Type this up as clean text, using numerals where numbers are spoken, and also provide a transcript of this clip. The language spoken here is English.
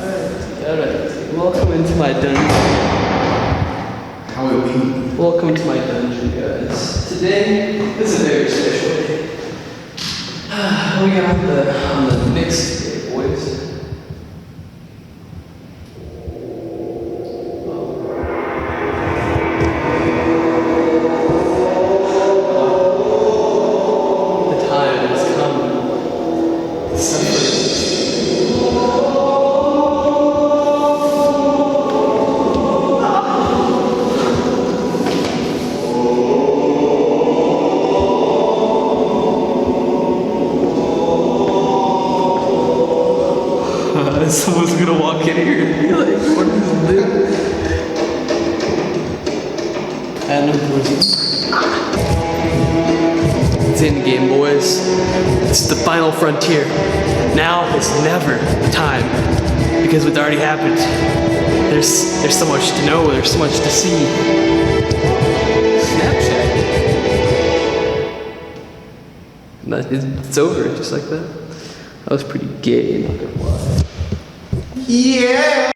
Alright. Welcome into my dungeon. How it be? Welcome into my dungeon, guys. Today is a very special day. We got on the mix today, boys. The time has come to separate. Someone's gonna walk in here and be like, what is this? I don't know who it is. It's in game, boys. It's the final frontier. Now is never the time. Because what already happened. There's so much to know, there's so much to see. Snapchat. It's over, just like that. That was pretty gay, not gonna lie. Yeah!